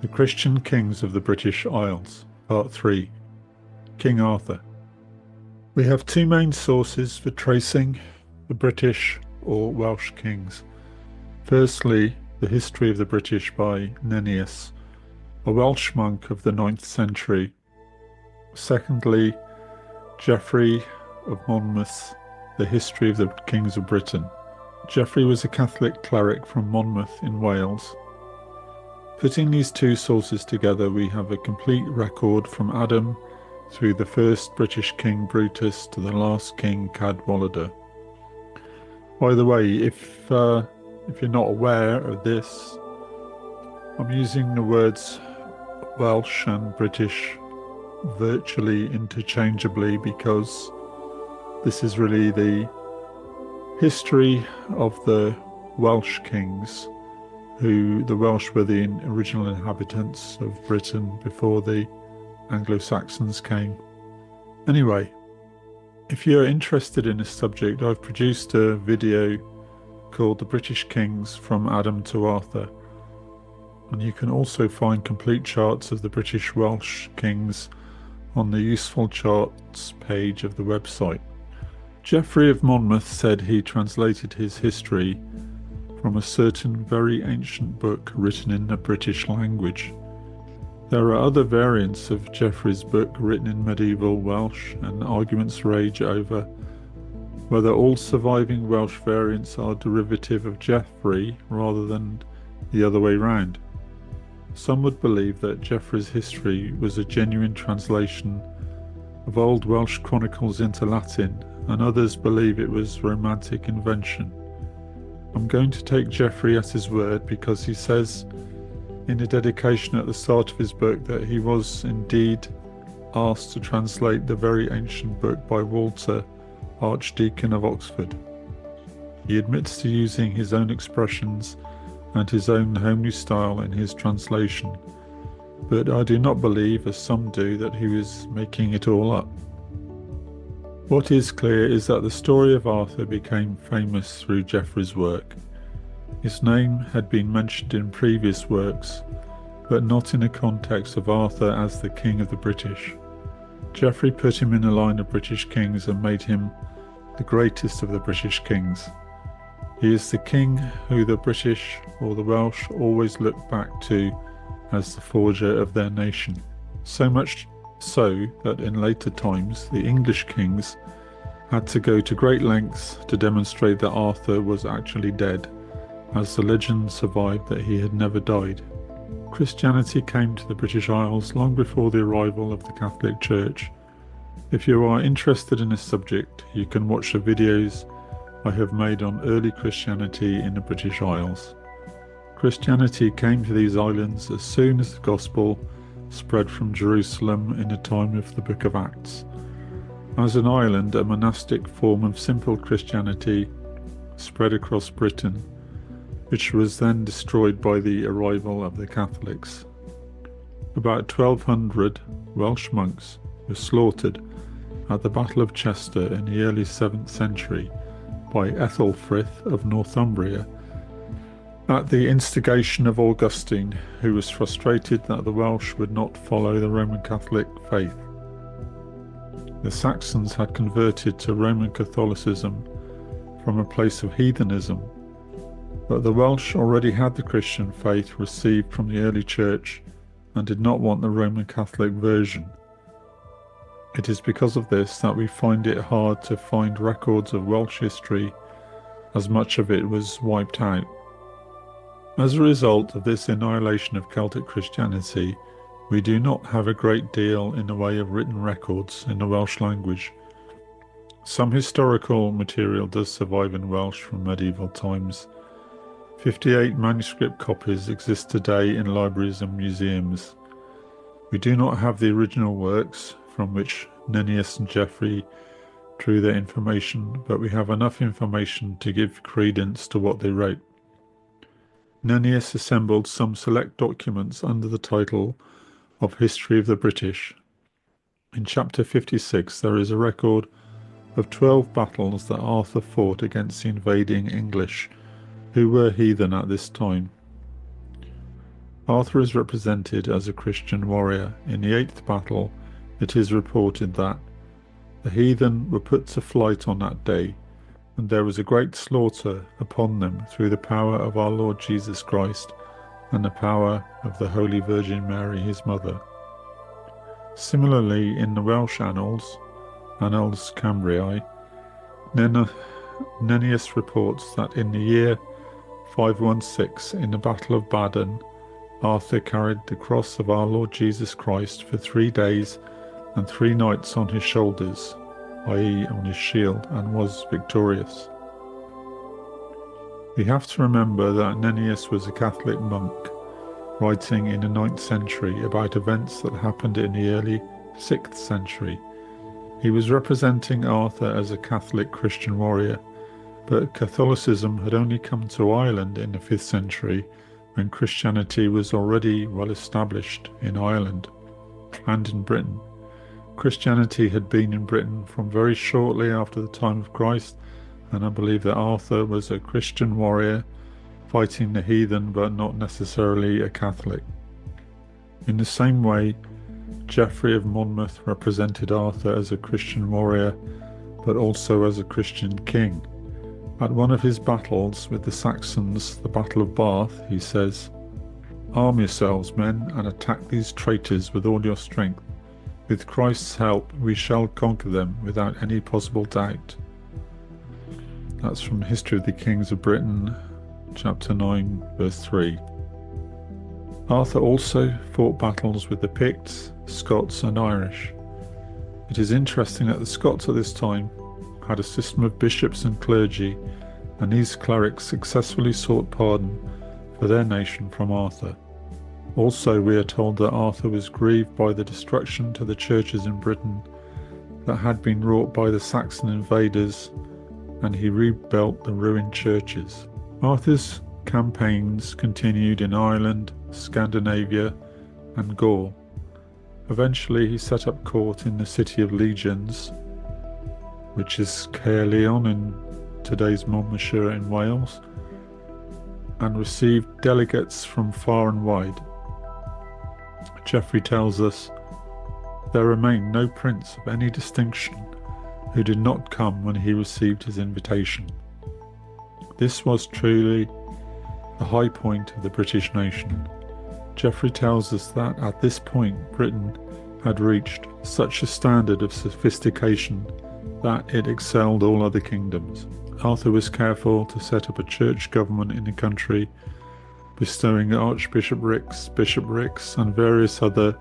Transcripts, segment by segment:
The Christian Kings of the British Isles, Part 3, King Arthur. We have two main sources for tracing the British or Welsh kings. Firstly, the history of the British by Nennius, a Welsh monk of the 9th century. Secondly, Geoffrey of Monmouth, the history of the kings of Britain. Geoffrey was a Catholic cleric from Monmouth in Wales. Putting these two sources together, we have a complete record from Adam through the first British king Brutus to the last king Cadwallader. By the way, if you're not aware of this, I'm using the words Welsh and British virtually interchangeably because this is really the history of the Welsh kings, who the Welsh were the original inhabitants of Britain before the Anglo-Saxons came. Anyway, if you're interested in this subject, I've produced a video called The British Kings from Adam to Arthur, and you can also find complete charts of the British Welsh kings on the useful charts page of the website. Geoffrey of Monmouth said he translated his history from a certain very ancient book written in the British language. There are other variants of Geoffrey's book written in medieval Welsh, and arguments rage over whether all surviving Welsh variants are derivative of Geoffrey rather than the other way round. Some would believe that Geoffrey's history was a genuine translation of old Welsh chronicles into Latin, and others believe it was romantic invention. I'm going to take Geoffrey at his word because he says in a dedication at the start of his book that he was indeed asked to translate the very ancient book by Walter, Archdeacon of Oxford. He admits to using his own expressions and his own homely style in his translation, but I do not believe, as some do, that he was making it all up. What is clear is that the story of Arthur became famous through Geoffrey's work. His name had been mentioned in previous works, but not in the context of Arthur as the king of the British. Geoffrey put him in a line of British kings and made him the greatest of the British kings. He is the king who the British or the Welsh always look back to as the forger of their nation. So much so that in later times the English kings had to go to great lengths to demonstrate that Arthur was actually dead, as the legend survived that he had never died. Christianity came to the British Isles long before the arrival of the Catholic Church. If you are interested in this subject, you can watch the videos I have made on early Christianity in the British Isles. Christianity came to these islands as soon as the Gospel spread from Jerusalem in the time of the Book of Acts. As an island, a monastic form of simple Christianity spread across Britain, which was then destroyed by the arrival of the Catholics. About 1200 Welsh monks were slaughtered at the Battle of Chester in the early 7th century by Ethelfrith of Northumbria, at the instigation of Augustine, who was frustrated that the Welsh would not follow the Roman Catholic faith. The Saxons had converted to Roman Catholicism from a place of heathenism, but the Welsh already had the Christian faith received from the early church and did not want the Roman Catholic version. It is because of this that we find it hard to find records of Welsh history, as much of it was wiped out. As a result of this annihilation of Celtic Christianity, we do not have a great deal in the way of written records in the Welsh language. Some historical material does survive in Welsh from medieval times. 58 manuscript copies exist today in libraries and museums. We do not have the original works from which Nennius and Geoffrey drew their information, but we have enough information to give credence to what they wrote. Nennius assembled some select documents under the title of History of the British. In chapter 56 there is a record of 12 battles that Arthur fought against the invading English, who were heathen at this time. Arthur is represented as a Christian warrior. In the 8th battle, it is reported that the heathen were put to flight on that day, and there was a great slaughter upon them through the power of our Lord Jesus Christ and the power of the Holy Virgin Mary, his mother. Similarly, in the Welsh Annals, Annals Cambriae, Nennius reports that in the year 516, in the Battle of Badon, Arthur carried the cross of our Lord Jesus Christ for 3 days and 3 nights on his shoulders, i.e. on his shield, and was victorious. We have to remember that Nennius was a Catholic monk, writing in the 9th century about events that happened in the early 6th century. He was representing Arthur as a Catholic Christian warrior, but Catholicism had only come to Ireland in the 5th century, when Christianity was already well established in Ireland and in Britain. Christianity had been in Britain from very shortly after the time of Christ, and I believe that Arthur was a Christian warrior fighting the heathen, but not necessarily a Catholic. In the same way, Geoffrey of Monmouth represented Arthur as a Christian warrior, but also as a Christian king. At one of his battles with the Saxons, the Battle of Bath, he says, "Arm yourselves, men, and attack these traitors with all your strength. With Christ's help, we shall conquer them without any possible doubt." That's from History of the Kings of Britain, chapter 9, verse 3. Arthur also fought battles with the Picts, Scots, and Irish. It is interesting that the Scots at this time had a system of bishops and clergy, and these clerics successfully sought pardon for their nation from Arthur. Also, we are told that Arthur was grieved by the destruction to the churches in Britain that had been wrought by the Saxon invaders, and he rebuilt the ruined churches. Arthur's campaigns continued in Ireland, Scandinavia, and Gaul. Eventually, he set up court in the city of Legions, which is Caerleon in today's Monmouthshire in Wales, and received delegates from far and wide. Geoffrey tells us, "There remained no prince of any distinction who did not come when he received his invitation." This was truly the high point of the British nation. Geoffrey tells us that at this point Britain had reached such a standard of sophistication that it excelled all other kingdoms. Arthur was careful to set up a church government in the country, bestowing archbishoprics, bishoprics, and various other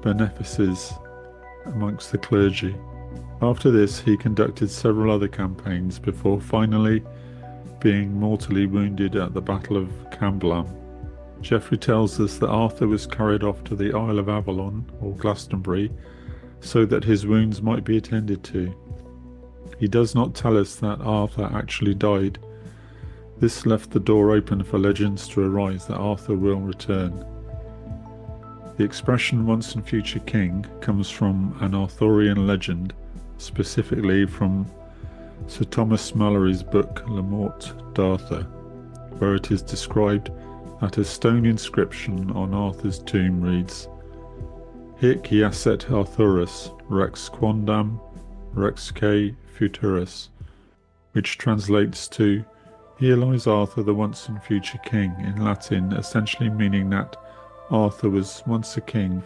benefices amongst the clergy. After this, he conducted several other campaigns before finally being mortally wounded at the Battle of Camblam. Geoffrey tells us that Arthur was carried off to the Isle of Avalon, or Glastonbury, so that his wounds might be attended to. He does not tell us that Arthur actually died. This left the door open for legends to arise that Arthur will return. The expression "once and future king" comes from an Arthurian legend, specifically from Sir Thomas Malory's book Le Morte d'Arthur, where it is described that a stone inscription on Arthur's tomb reads, "Hic jacet Arthurus, rex quondam rexque futurus," which translates to "Here lies Arthur, the once and future king," in Latin, essentially meaning that Arthur was once a king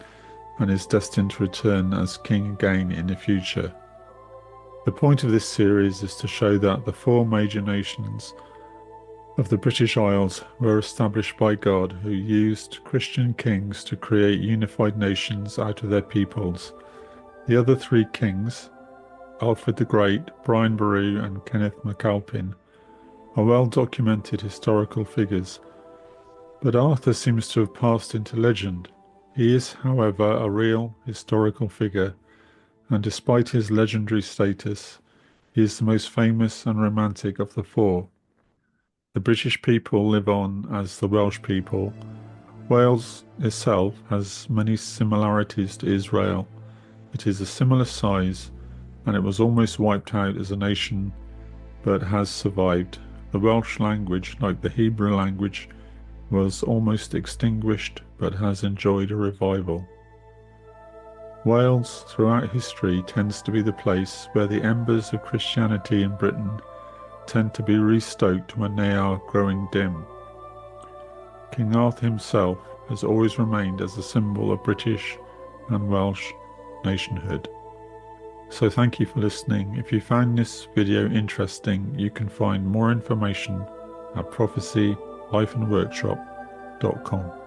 and is destined to return as king again in the future. The point of this series is to show that the 4 major nations of the British Isles were established by God, who used Christian kings to create unified nations out of their peoples. The other 3 kings, Alfred the Great, Brian Boru, and Kenneth MacAlpin, are well-documented historical figures, but Arthur seems to have passed into legend. He is, however, a real historical figure, and despite his legendary status, he is the most famous and romantic of the 4. The British people live on as the Welsh people. Wales itself has many similarities to Israel. It is a similar size, and it was almost wiped out as a nation, but has survived. The Welsh language, like the Hebrew language, was almost extinguished but has enjoyed a revival. Wales, throughout history, tends to be the place where the embers of Christianity in Britain tend to be restoked when they are growing dim. King Arthur himself has always remained as a symbol of British and Welsh nationhood. So thank you for listening. If you found this video interesting, you can find more information at prophecy-workshop.com.